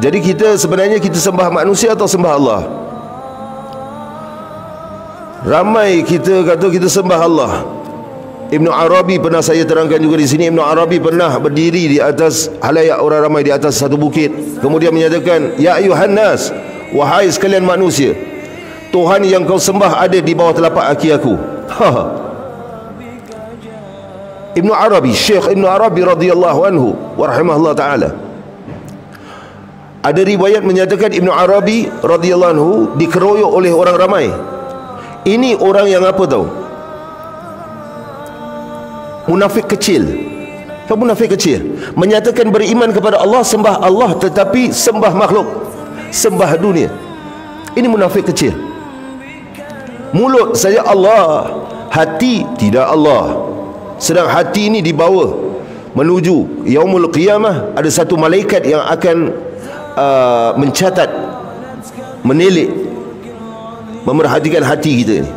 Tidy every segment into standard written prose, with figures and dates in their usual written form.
Jadi kita sebenarnya kita sembah manusia atau sembah Allah? Ramai kita kata kita sembah Allah. Ibn Arabi pernah saya terangkan juga di sini. Ibn Arabi pernah berdiri di atas halayak orang ramai di atas satu bukit, kemudian menyatakan, ya ayuhan nas, wahai sekalian manusia, Tuhan yang kau sembah ada di bawah telapak kaki aku. Ibn Arabi, Syekh Ibn Arabi radhiyallahu anhu wa rahimahullah ta'ala. Ada riwayat menyatakan Ibn Arabi radhiyallahu anhu dikeroyok oleh orang ramai. Ini orang yang apa tahu? Munafik kecil. Munafik kecil menyatakan beriman kepada Allah, sembah Allah, tetapi sembah makhluk, sembah dunia. Ini munafik kecil. Mulut saja Allah, hati tidak Allah. Sedang hati ini dibawa menuju yaumul qiyamah. Ada satu malaikat yang akan mencatat, menilik, memerhatikan hati kita ini.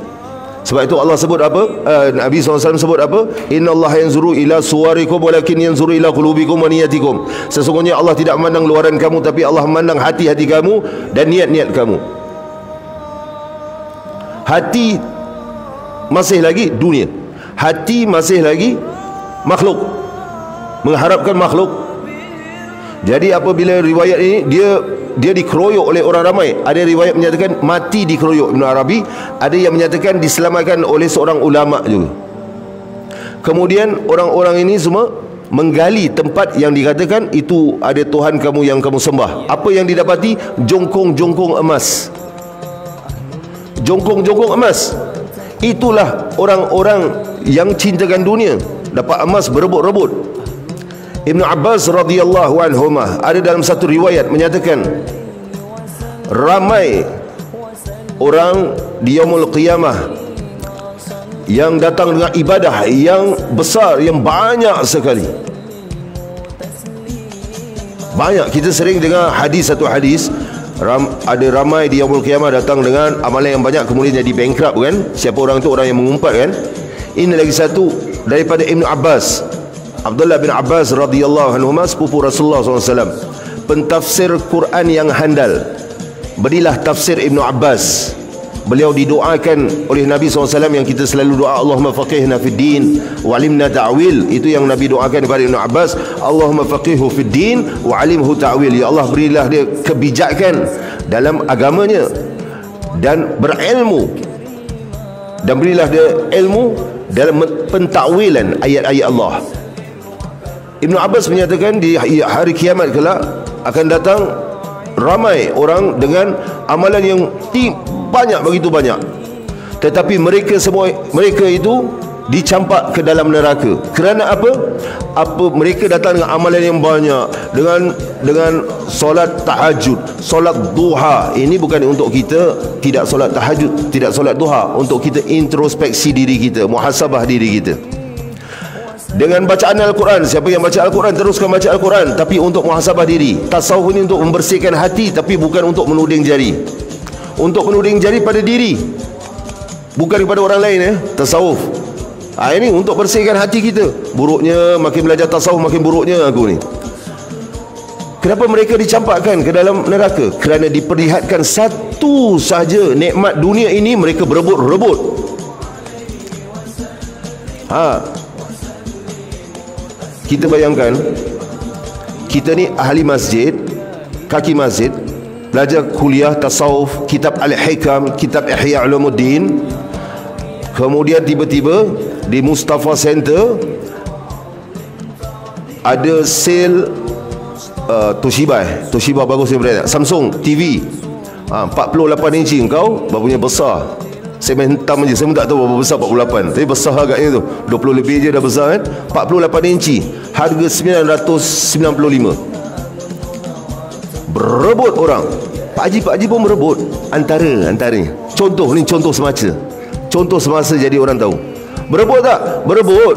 Sebab itu Allah sebut apa? Nabi SAW sebut apa? Inna Allah yanzuru ila suwarikum walakin yanzuru ila qulubikum wa niyatikum. Sesungguhnya Allah tidak memandang luaran kamu, tapi Allah memandang hati-hati kamu dan niat-niat kamu. Hati masih lagi dunia, hati masih lagi makhluk, mengharapkan makhluk. Jadi apabila riwayat ini dia dikeroyok oleh orang ramai. Ada riwayat menyatakan mati dikeroyok Ibn Arabi, ada yang menyatakan diselamatkan oleh seorang ulama juga. Kemudian orang-orang ini semua menggali tempat yang dikatakan itu ada Tuhan kamu yang kamu sembah. Apa yang didapati? Jongkong-jongkong emas. Jongkong-jongkong emas. Itulah orang-orang yang cintakan dunia, dapat emas berebut-rebut. Ibn Abbas radhiyallahu anhumah ada dalam satu riwayat menyatakan ramai orang di yaumul qiyamah yang datang dengan ibadah yang besar, yang banyak sekali. Banyak, kita sering dengar hadis, satu hadis ada ramai di yaumul qiyamah datang dengan amalan yang banyak kemudian jadi bankrupt kan. Siapa orang tu? Orang yang mengumpat kan. Ini lagi satu daripada Ibn Abbas, Abdullah bin Abbas radhiyallahu anhu, sepupu Rasulullah SAW, pentafsir Quran yang handal. Berilah tafsir Ibn Abbas. Beliau didoakan oleh Nabi SAW yang kita selalu doa, Allahumma faqihna fid din wa alimna ta'wil. Itu yang Nabi doakan kepada Ibn Abbas, Allahumma faqihhu fid din wa alimhu ta'wil. Ya Allah, berilah dia kebijakan dalam agamanya dan berilmu, dan berilah dia ilmu dalam pentakwilan ayat-ayat Allah. Ibn Abbas menyatakan di hari kiamat kelak akan datang ramai orang dengan amalan yang banyak, begitu banyak, tetapi mereka itu dicampak ke dalam neraka. Kerana apa? Mereka datang dengan amalan yang banyak, dengan solat tahajud, solat duha. Ini bukan untuk kita tidak solat tahajud, tidak solat duha, untuk kita introspeksi diri kita, muhasabah diri kita. Dengan bacaan Al-Quran, siapa yang baca Al-Quran teruskan baca Al-Quran, tapi untuk muhasabah diri. Tasawuf ini untuk membersihkan hati, tapi bukan untuk menuding jari. Untuk menuding jari pada diri, bukan kepada orang lain. Tasawuf ini untuk bersihkan hati kita. Buruknya, makin belajar tasawuf makin buruknya aku ni. Kenapa mereka dicampakkan ke dalam neraka? Kerana diperlihatkan satu saja nikmat dunia ini, mereka berebut-rebut. Kita bayangkan, kita ni ahli masjid, kaki masjid, belajar kuliah tasawuf, kitab Al-Hikam, kitab Ihya Ulumuddin. Kemudian tiba-tiba di Mustafa Center ada sale Toshiba bagus ni brand, Samsung TV 48 inci. Engkau bapunya besar. Saya main hentam je, saya pun tak tahu berapa besar 48, tapi besar agaknya tu, 20 lebih je dah besar kan. 48 inci, harga 995. Berebut orang. Pak Haji pun berebut. Antaranya contoh semasa. Contoh semasa jadi orang tahu. Berebut tak? Berebut.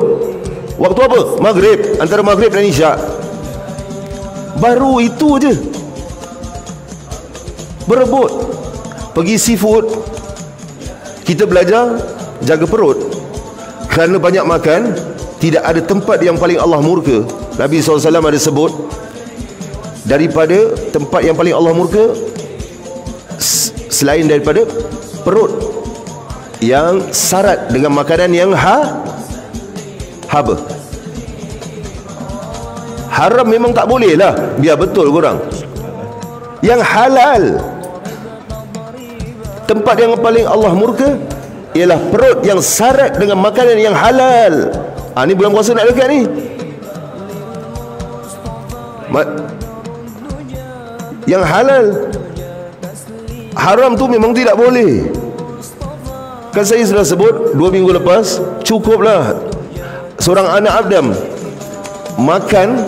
Waktu apa? Maghrib. Antara Maghrib dan Isyak. Baru itu je berebut. Pergi seafood, kita belajar jaga perut. Kerana banyak makan, tidak ada tempat yang paling Allah murka. Nabi SAW ada sebut daripada tempat yang paling Allah murka selain daripada perut yang syarat dengan makanan yang haba. Haram memang tak boleh lah, biar betul korang. Yang halal, tempat yang paling Allah murka ialah perut yang syarat dengan makanan yang halal. Ni bulan puasa nak dekat ni. Yang halal, haram tu memang tidak boleh. Kan saya sudah sebut 2 minggu lepas, cukuplah seorang anak Adam makan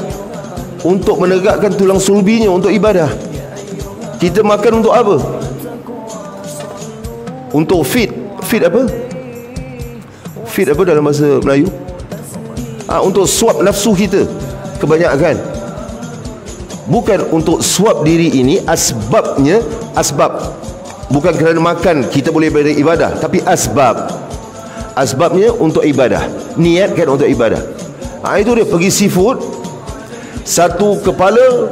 untuk menegakkan tulang sulbinya untuk ibadah. Kita makan untuk apa? Untuk fit apa? Fit apa dalam bahasa Melayu? Untuk suap nafsu kita kebanyakan. Bukan untuk suap diri ini, asbabnya, bukan kerana makan kita boleh beribadah, tapi asbabnya untuk ibadah, niatkan untuk ibadah. Itu dia, pergi seafood, satu kepala,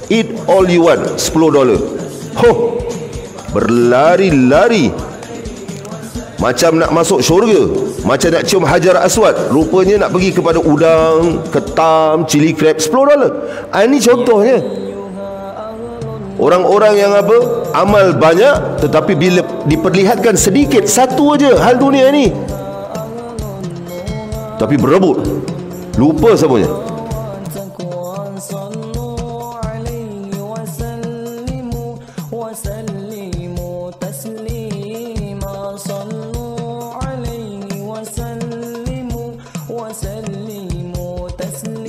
eat all you want, $10. Berlari-lari macam nak masuk syurga, macam nak cium Hajar Aswad. Rupanya nak pergi kepada udang, ketam, cili crab, $10. Ini contohnya. Orang-orang yang apa, amal banyak, tetapi bila diperlihatkan sedikit, satu aja hal dunia ni, tapi berebut, lupa semuanya. وسلموا تسليما